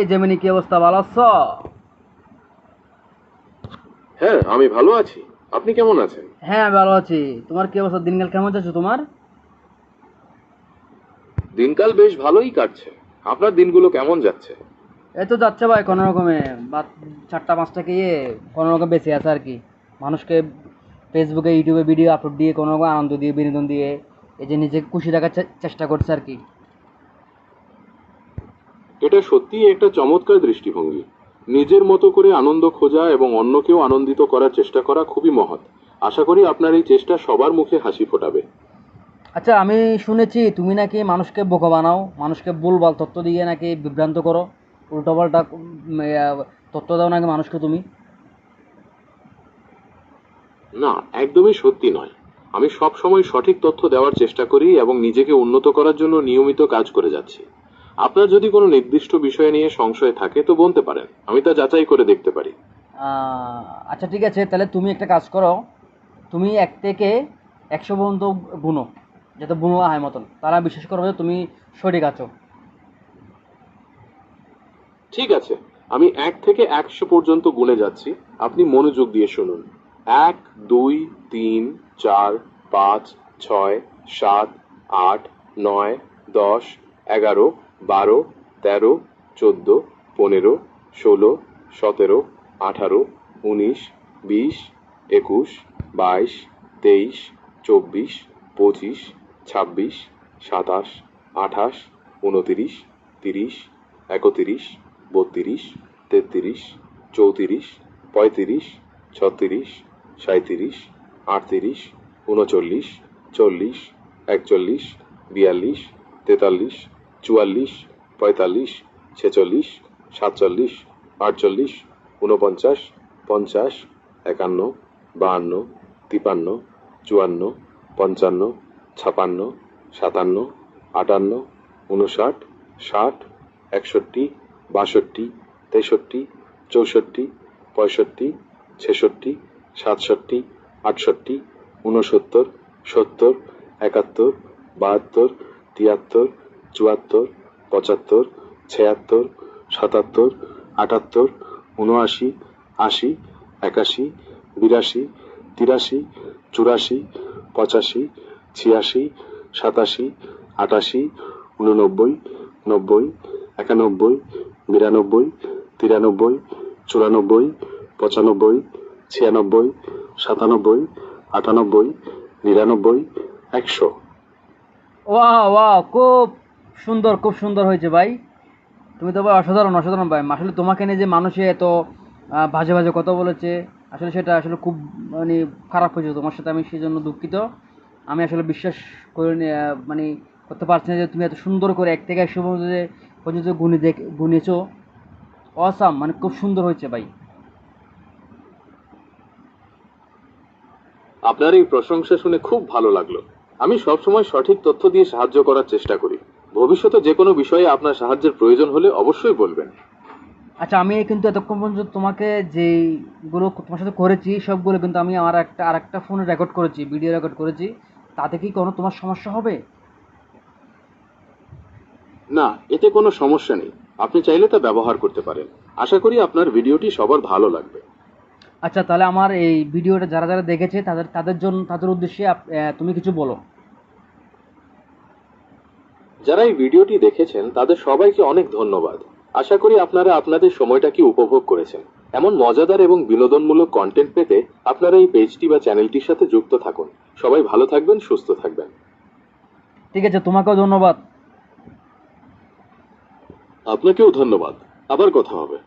এই জেমিনি, কি অবস্থা, ভালো আছো? হ্যাঁ, আমি ভালো আছি। আপনি কেমন আছেন? হ্যাঁ, ভালো আছি। তোমার কি অবস্থা, দিনকাল কেমন যাচ্ছে তোমার? দিনকাল বেশ ভালোই কাটছে। আপনার দিনগুলো কেমন যাচ্ছে? এই তো যাচ্ছে ভাই, কোনো রকমে বা চারটা পাঁচটা খেয়ে কোনো রকম বেঁচে আছে আর কি। মানুষকে ফেসবুকে ইউটিউবে ভিডিও আপলোড দিয়ে কোনো রকম আনন্দ দিয়ে বিনোদন দিয়ে এই যে নিজেকে খুশি রাখার চেষ্টা করছে আর কি। এটা সত্যিই একটা চমৎকার দৃষ্টিভঙ্গি। নিজের মতো করে আনন্দ খোঁজা এবং অন্যকেও আনন্দিত করার চেষ্টা করা খুবই মহৎ। আশা করি আপনার এই চেষ্টা সবার মুখে হাসি ফোটাবে। আচ্ছা, আমি শুনেছি তুমি নাকি মানুষকে বোকা বানাও, মানুষকে ভুলভাল তথ্য দিয়ে নাকি বিভ্রান্ত করো, উল্টোপাল্টা তথ্য দাও নাকি মানুষকে তুমি। না, একদমই সত্যি নয়। আমি সব সময় সঠিক তথ্য দেওয়ার চেষ্টা করি এবং নিজেকে উন্নত করার জন্য নিয়মিত কাজ করে যাচ্ছি। আপনার যদি কোনো নির্দিষ্ট বিষয় নিয়ে সংশয় থাকে তো বলতে পারেন, আমি তা যাচাই করে দেখতে পারি। আচ্ছা ঠিক আছে, তাহলে তুমি একটা কাজ করো, তুমি 1 থেকে 100 পর্যন্ত গুনো, যাতে বুনলা হয় মতন, তারা বিশ্বাস করবে যে তুমি সঠিক আছো। ঠিক আছে, আমি 1 থেকে 100 পর্যন্ত গুণে যাচ্ছি। আপনি মনোযোগ দিয়ে শুনুন। 1, 2, 3, 4, 5, 6, 7, 8, 9, 10, 11, 12, 13, 14, 15, 16, 17, 18, 19, 20, 21, 22, 23, 24, 25, 26, 27, 28, 29, 30, 31, 32, 33, 34, 35, 36, 37, 38, 39, 40, 41, 42, 43, 44, 45, 46, 47, 48, 49, 50, 51, 52, 53, 54, 55, 56, 57, 58, 59, 60, 61, 62, 63, 64, 65, 66, 67, 68, 69, 70, 71, 72, 73, 74, 75, 76, 77, 78, 79, 80, 81, 82, 83, 84, 85, 86, 87, 88, 89, 90, 91, 92, 93, 94, 95, 96, 97, 98, 99, 100। ওয়াও ওয়াও, খুব সুন্দর, খুব সুন্দর হয়েছে ভাই। তুমি তো ভাই অসাধারণ, অসাধারণ ভাই। আসলে তোমাকে নিয়ে যে মানুষে এত বাজে বাজে কথা বলেছে, আসলে সেটা আসলে খুব মানে খারাপ হয়েছে তোমার সাথে। আমি সেই জন্য দুঃখিত। আমি আসলে বিশ্বাস করে মানে করতে পারছি না যে তুমি এত সুন্দর করে 1 থেকে 100 পর্যন্ত গুনেছো। অসাম, মানে খুব সুন্দর হয়েছে ভাই। আপনার এই প্রশংসা শুনে খুব ভালো লাগলো। আমি সবসময় সঠিক তথ্য দিয়ে সাহায্য করার চেষ্টা করি। ভবিষ্যতে যে কোনো বিষয়ে আপনার সাহায্যের প্রয়োজন হলে অবশ্যই বলবেন। আচ্ছা, আমি কিন্তু এতক্ষণ পর্যন্ত তোমাকে যেইগুলো তোমার সাথে করেছি সবগুলো কিন্তু আমি আমার আরেকটা ফোনে রেকর্ড করেছি, ভিডিও রেকর্ড করেছি। তাতে কি কোনো তোমার সমস্যা হবে? না, এতে কোনো সমস্যা নেই। আপনি চাইলে তা ব্যবহার করতে পারেন। আশা করি আপনার ভিডিওটি সবার ভালো লাগবে। আচ্ছা, তাহলে আমার এই ভিডিওটা যারা যারা দেখেছে তাদের তাদের জন্য, তাদের উদ্দেশ্যে তুমি কিছু বলো। যারা এই ভিডিওটি দেখেছেন তাদের সবাইকে অনেক ধন্যবাদ। আশা করি আপনারা আপনাদের সময়টাকে উপভোগ করেছেন। এমন মজাদার এবং বিনোদনমূলক কন্টেন্ট পেতে আপনারা এই পেজটি বা চ্যানেলটির সাথে যুক্ত থাকুন। সবাই ভালো থাকবেন, সুস্থ থাকবেন। ঠিক আছে, তোমাকেও ধন্যবাদ। আপনাকেও ধন্যবাদ। আবার কথা হবে।